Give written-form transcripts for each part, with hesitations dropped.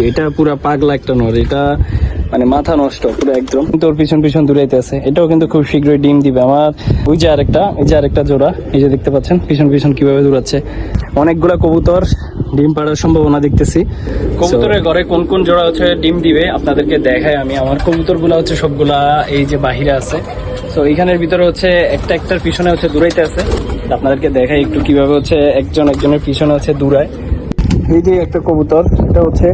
এটা পুরা পাগলা একটা নর, এটা মানে মাথা নষ্ট পুরো একদম। তোর পিছন পিছন দূরাইতে আছে, এটাও কিন্তু খুব শীঘ্রই ডিম দিবে। আমার ওই যে আরেকটা জোড়া, এই যে দেখতে পাচ্ছেন পিছন পিছন কিভাবে দূরাচ্ছে। অনেকগুলা কবুতর ডিম পাড়ার সম্ভাবনা দেখতেছি। কবুতরের ঘরে কোন কোন জোড়া হচ্ছে ডিম দিবে আপনাদেরকে দেখাই আমি। আমার কবুতর গুলা হচ্ছে সবগুলা এই যে বাহিরে আছে। তো এইখানের ভিতরে হচ্ছে একটার পিছনে হচ্ছে দূরাইতে আছে। আপনাদেরকে দেখাই একটু কিভাবে হচ্ছে একজনের পিছনে হচ্ছে দূরায়। এই যে একটা কবুতর, এটা হচ্ছে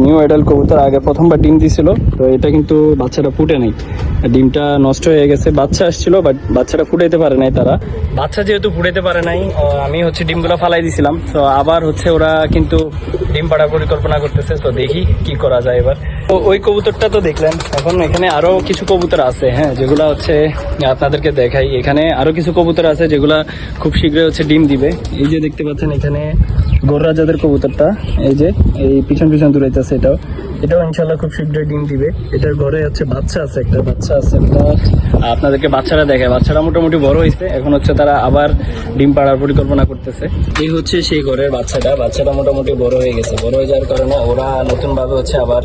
নিউ অ্যাডাল্ট কবুতর, আগে প্রথমবার ডিম দিছিল। তো এটা কিন্তু বাচ্চাটা ফুটে নাই, ডিমটা নষ্ট হয়ে গেছে। বাচ্চা আসছিল বাট বাচ্চাটা ফুটাইতে পারে নাই তারা। বাচ্চা যেহেতু ফুটাইতে পারে নাই, আমি হচ্ছে ডিমগুলো ফালাই দিছিলাম। তো আবার হচ্ছে ওরা কিন্তু ডিম পাড়ার পরিকল্পনা করতেছে। তো দেখি কি করা যায় এবার। তো ওই কবুতরটা তো দেখলেন। এখন এখানে আরো কিছু কবুতর আছে, হ্যাঁ, যেগুলা হচ্ছে আপনাদেরকে দেখাই। এখানে আরো কিছু কবুতর আছে যেগুলা খুব শীঘ্রই হচ্ছে ডিম দিবে। এই যে দেখতে পাচ্ছেন এখানে গোররাজাদের কবুতরটা, এই যে এই পিছন পিছন দূরাইতেছে। এটাও ইনশাল্লাহ খুব শীঘ্রই ডিম দিবে। এটার ঘরে হচ্ছে বাচ্চা আছে, একটা আপনাদেরকে বাচ্চারা দেখায়। বাচ্চারা মোটামুটি বড় হয়েছে, এখন হচ্ছে তারা আবার ডিম পাড়ার পরিকল্পনা করতেছে। এই হচ্ছে সেই ঘরের বাচ্চাটা মোটামুটি বড় হয়ে গেছে। বড় হয়ে যাওয়ার কারণে ওরা নতুন ভাবে হচ্ছে আবার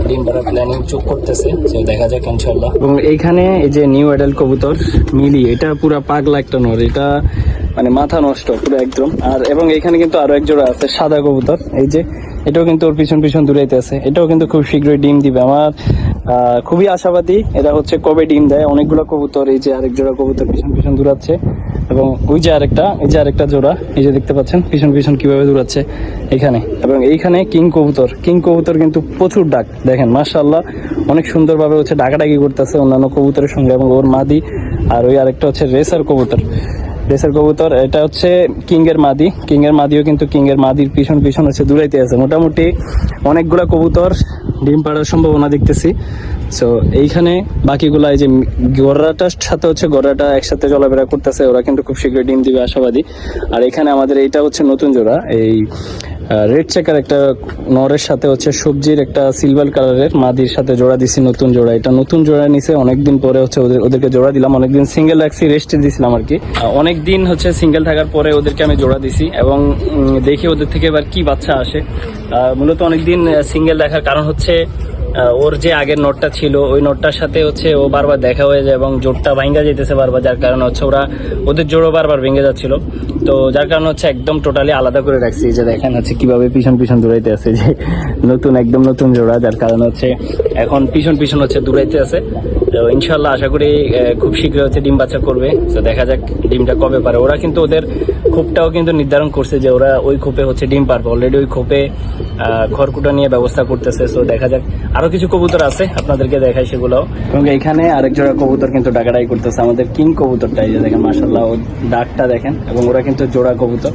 ডিম পাড়ার প্ল্যানিং চুপ করতেছে। তো দেখা যাক ইনশাল্লাহ। এবং এইখানে এই যে নিউ অ্যাডাল্ট কবুতর মিলি, এটা পুরা পাগলা একটা নর, এটা মানে মাথা নষ্ট পুরো একদম। আর এবং এখানে কিন্তু আরো এক জোড়া আছে সাদা কবুতর, এই যে এটাও কিন্তু ওর পিছন পিছন দূরাইতে আছে। এটাও কিন্তু খুব শীঘ্রই ডিম দিবে। আমার খুবই আশাবাদী এরা হচ্ছে কবে ডিম দেয়। অনেকগুলো কবুতর, এই যে আরেক জোড়া কবুতর পিছন পিছন দূরাচ্ছে। এবং ওই যে আরেকটা জোড়া, এই যে দেখতে পাচ্ছেন পিছন পিছন কিভাবে দূরাচ্ছে এখানে। এবং এইখানে কিং কবুতর কিন্তু প্রচুর ডাক, দেখেন মাশাআল্লাহ অনেক সুন্দরভাবে হচ্ছে ডাকাডাকি করতেছে অন্যান্য কবুতরের সঙ্গে। এবং ওর মাদি, আর ওই আরেকটা হচ্ছে রেসার কবুতর। এটা হচ্ছে কিং এর মাদিও কিন্তু কিং এর মাদির পিছন পিছন হচ্ছে দূরাইতে আছে। মোটামুটি অনেকগুলা কবুতর ডিম পাড়ার সম্ভাবনা দেখতেছি। সো এইখানে বাকিগুলা, এই যে গররাটার সাথে হচ্ছে গররাটা একসাথে চলাফেরা করতেছে, ওরা কিন্তু খুব শীঘ্রই ডিম দিবে আশাবাদী। আর এখানে আমাদের এইটা হচ্ছে নতুন জোড়া, এই রেড চেকার একটা নরের সাথে হচ্ছে সবজির একটা সিলভার কালারের মাদির সাথে জোড়া দিছি, নতুন জোড়া। এটা নতুন জোড়া নিছে, অনেকদিন পরে হচ্ছে ওদেরকে জোড়া দিলাম। অনেকদিন সিঙ্গেল রাখছি, রেস্টে দিছিলাম আর কি। অনেকদিন হচ্ছে সিঙ্গেল থাকার পরে ওদেরকে আমি জোড়া দিছি এবং দেখি ওদের থেকে এবার কি বাচ্চা আসে। মূলত অনেকদিন সিঙ্গেল রাখার কারণ হচ্ছে ওর যে আগের নোটটা ছিল ওই নোটটার সাথে হচ্ছে ও বারবার দেখা হয়ে যায় এবং জোরটা ভাঙ্গা যেতেছে বারবার, যার কারণে হচ্ছে ওদের জোড়ও বারবার ভেঙে যাচ্ছিল। তো যার কারণে হচ্ছে একদম টোটালি আলাদা করে রাখছি। যে দেখেন হচ্ছে কিভাবে পিছন পিছন দূরাইতে আছে, যে একদম নতুন জোড়া, যার কারণে হচ্ছে এখন পিছন পিছন হচ্ছে দূরাইতে আছে। তো ইনশাল্লাহ আশা করি খুব শীঘ্রই হচ্ছে ডিম বাচ্চা করবে। তো দেখা যাক ডিমটা কবে পারে। ওরা কিন্তু ওদের খোপটাও কিন্তু নির্ধারণ করছে যে ওরা ওই খোপে হচ্ছে ডিম পারবে। অলরেডি ওই খোপে খড়কুটা নিয়ে ব্যবস্থা করতেছে। তো দেখা যাক, আরো কিছু কবুতর আছে আপনাদেরকে দেখাই সেগুলো। এবং এখানে আরেক জোড়া কবুতর কিন্তু ডাকাডাকি করতেছে, আমাদের কিং কবুতরটা। এই যে দেখেন মাশাআল্লাহ ওর ডাকটা দেখেন। এবং ওরা কিন্তু জোড়া কবুতর,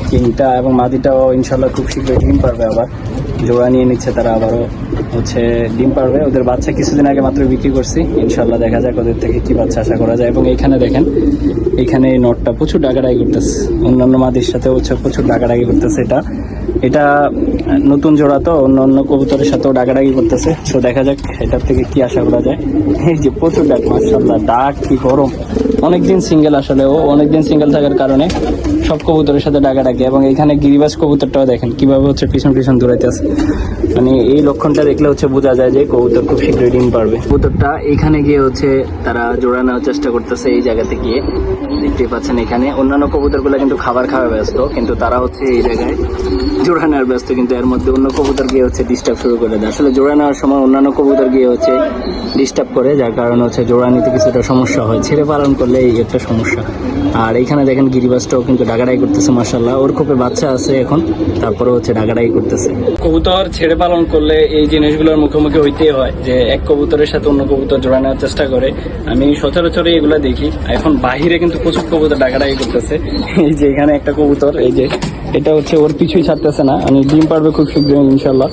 কিংটা এবং মাদিটাও ইনশাল্লাহ খুব শীঘ্রই ডিম পারবে। আবার জোড়া নিয়ে নিচ্ছে তারা, আবারও হচ্ছে ডিম পারবে। ওদের বাচ্চা কিছুদিন আগে মাত্র বিক্রি করছি, ইনশাল্লাহ দেখা যাক ওদের থেকে কি বাচ্চা আশা করা যায়। এবং এইখানে দেখেন, এইখানে এই নটটা প্রচুর ডাকাডাকি করতেছে, অন্যান্য মাদির সাথে হচ্ছে প্রচুর ডাকাডাকি করতেছে। এটা নতুন জোড়া, তো অন্য কবুতরের সাথেও ডাকাডাকি করতেছে। তো দেখা যাক এটার থেকে কি আশা করা যায়। এই যে প্রচুর ডাক, মাশাআল্লাহ ডাক কি গরম। অনেকদিন সিঙ্গেল, আসলে ও অনেকদিন সিঙ্গেল থাকার কারণে সব কবুতরের সাথে ডাকাডাকি। এবং এখানে গিরিবাজ কবুতরটাও দেখেন কিভাবে হচ্ছে পিছন পিছন দূরাইতে আছে। মানে এই লক্ষণটা দেখলে হচ্ছে বোঝা যায় যে কবুতর খুব শীঘ্রই ডিম পারবে। কবুতরটা এখানে গিয়ে হচ্ছে তারা জোড়া নেওয়ার চেষ্টা করতেছে। এই জায়গাতে গিয়ে দেখতে পাচ্ছেন, এখানে অন্যান্য কবুতরগুলো কিন্তু খাবার খাওয়া ব্যস্ত, কিন্তু তারা হচ্ছে এই জায়গায় জোড়া নেওয়ার ব্যস্ত। কিন্তু এর মধ্যে অন্য কবুতর গিয়ে হচ্ছে ডিস্টার্ব শুরু করে দেয়। আসলে জোড়া নেওয়ার সময় অন্যান্য কবুতর গিয়ে হচ্ছে ডিস্টার্ব করে, যার কারণে হচ্ছে জোড়া নিতে কিছুটা সমস্যা হয়। ছেড়ে পালন করলে এই একটা সমস্যা। আর এইখানে দেখেন গিরিবাজটাও কিন্তু ডাকাডাকি করতেছে মাশাআল্লাহ। ওর খোপে বাচ্চা আছে এখন, তারপরে হচ্ছে ডাকাডাকি করতেছে। কবুতর ছেড়ে পালন করলে এই জিনিসগুলোর মুখোমুখি হইতেই হয়, যে এক কবুতরের সাথে অন্য কবুতর জোড়া নেওয়ার চেষ্টা করে। আমি সচরাচরই এগুলো দেখি। এখন বাহিরে কিন্তু প্রচুর কবুতর ডাকাডাকি করতেছে। এই যে এখানে একটা কবুতর, এই যে এটা হচ্ছে ওর পিছুই ছাড়তেছে না। আমি ডিম পারবে খুব শীঘ্রই ইনশাল্লাহ।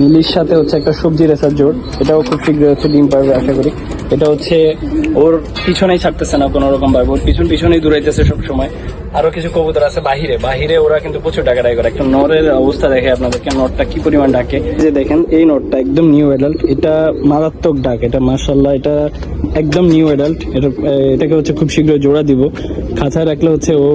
নীলির সাথে হচ্ছে একটা সবজি রেসার জোর, এটাও খুব শীঘ্রই হচ্ছে ডিম পারবে আশা করি। এটা হচ্ছে ওর পিছনেই ছাড়তেছে না কোনো রকম ভাবে, ওর পিছনেই দূরাইতেছে সবসময়। আরো কিছু কবুতর আছে বাহিরে ওরা কিন্তু প্রচুর ডাকাডাকি করে। একটা নরের অবস্থা দেখে আপনাদেরকে, নটটা কি পরিমাণ ডাকে। যে দেখেন এই নটটা একদম নিউ অ্যাডাল্ট, এটা মারাত্মক ডাক, এটা মাশাআল্লাহ, এটা একদম নিউ অ্যাডাল্ট। এটাকে হচ্ছে খুব শীঘ্রই জোড়া দিব। খাঁচায় রাখলে হচ্ছে ও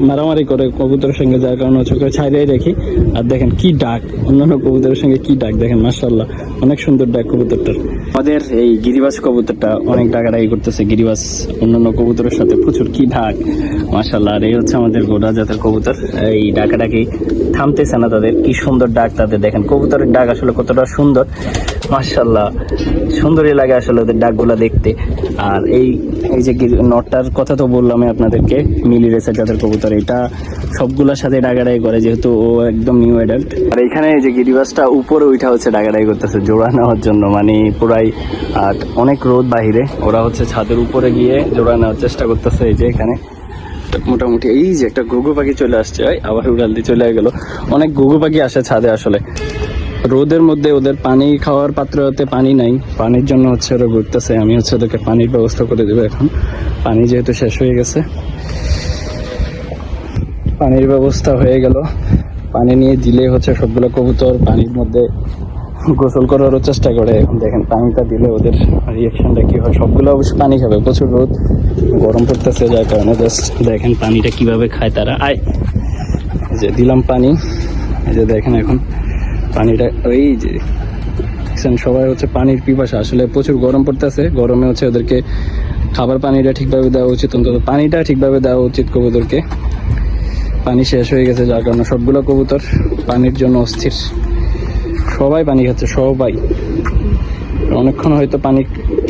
মারামারি করে কবুতরের সঙ্গে, যার কারণে হচ্ছে ওকে ছাইড়াই রাখি। আর দেখেন কি ডাক, অন্যান্য কবুতরের সঙ্গে কি ডাক দেখেন, মাশাআল্লাহ অনেক সুন্দর ডাক কবুতরটার। আমাদের এই গিরিবাজ কবুতরটা অনেক ডাকাডাকি করতেছে, গিরিবাজ অন্যান্য কবুতরের সাথে প্রচুর কি ডাক, মাশাআল্লাহ। আর এই হচ্ছে আমাদের গোড়া জাতের কবুতর, এই ডাকাডাকি থামতেছে না তাদের, কি সুন্দর ডাক তাদের। দেখেন কবুতরের ডাক আসলে কতটা সুন্দর, মাশাআল্লাহ সুন্দরই লাগে আসলে ওদের ডাকগুলা দেখতে। আর এই যে নটটার কথা তো বললাম আপনাদেরকে, মিলি রেসার জাতের কবুতর, এটা সবগুলোর সাথে ডাকাডাকি করে যেহেতু ও একদম নিউ অ্যাডাল্ট। আর এখানে এই যে গিরিবাজটা উপরে উঠা হচ্ছে ডাকাডাকি করতেছে জোড়া নেওয়ার জন্য, মানে পুরাই। আর অনেক রোদ বাহিরে, ওরা হচ্ছে ছাদের উপরে গিয়ে জোড়া নেওয়ার চেষ্টা করতেছে। এই যে এখানে মোটামুটি এই যে একটা ঘুঘু পাখি চলে আসছে, আবার উড়াল দিয়ে চলে গেল। অনেক ঘুঘু পাখি আসে ছাদে আসলে রোদের মধ্যে, ওদের পানি খাওয়ার পাত্রতে পানি নাই, পানির জন্য হচ্ছে ওরা ঘুরতেছে। আমি হচ্ছে ওদেরকে পানির ব্যবস্থা করে দেবো এখন, পানি যেহেতু শেষ হয়ে গেছে। পানির ব্যবস্থা হয়ে গেল, পানি নিয়ে দিলে হচ্ছে সবগুলো কবুতর পানির মধ্যে গোসল করারও চেষ্টা করে। এখন দেখেন পানিটা দিলে ওদের রিয়াকশনটা কি হয়। সবগুলো অবশ্য পানি খাবে, প্রচুর রোদ গরম পড়তেছে, যার কারণে জাস্ট দেখেন পানিটা কিভাবে খায় তারা। আয় যে দিলাম পানি, এই যে দেখেন এখন পানিটা, ওই যে সবাই হচ্ছে পানির পিপাসা, আসলে প্রচুর গরম পড়তেছে, গরমে হচ্ছে ওদেরকে খাবার পানিটা ঠিকভাবে দেওয়া উচিত, অন্তত পানিটা ঠিকভাবে দেওয়া উচিত কবুতরকে। পানি শেষ হয়ে গেছে, যার কারণে সবগুলো কবুতর পানির জন্য অস্থির, সবাই পানি খাচ্ছে সবাই। অনেকক্ষণ হয়তো পানি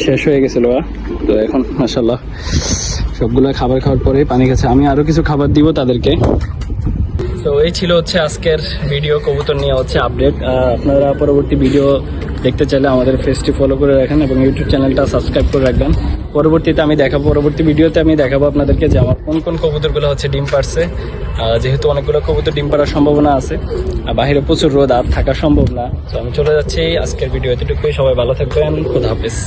শেষ হয়ে গেছিল, তো এখন মাশাআল্লাহ সবগুলা খাবার খাওয়ার পরে পানি খাচ্ছে। আমি আরো কিছু খাবার দিব তাদেরকে। তো এই ছিল হচ্ছে আজকের ভিডিও, কবুতর নিয়ে হচ্ছে আপডেট। আপনারা পরবর্তী ভিডিও দেখতে চাইলে আমাদের পেজটি ফলো করে রাখেন এবং ইউটিউব চ্যানেলটা সাবস্ক্রাইব করে রাখবেন। পরবর্তী ভিডিওতে আমি দেখাবো আপনাদেরকে যে আমার কোন কোন কবুতরগুলো হচ্ছে ডিম পারছে। যেহেতু অনেকগুলো কবুতর ডিম পাড়ার সম্ভাবনা আছে, বাইরে প্রচুর রোদ, আর থাকা সম্ভব না। তো আমি চলে যাচ্ছি, আজকের ভিডিও এতটুকুই। সবাই ভালো থাকবেন, খোদা হাফেজ।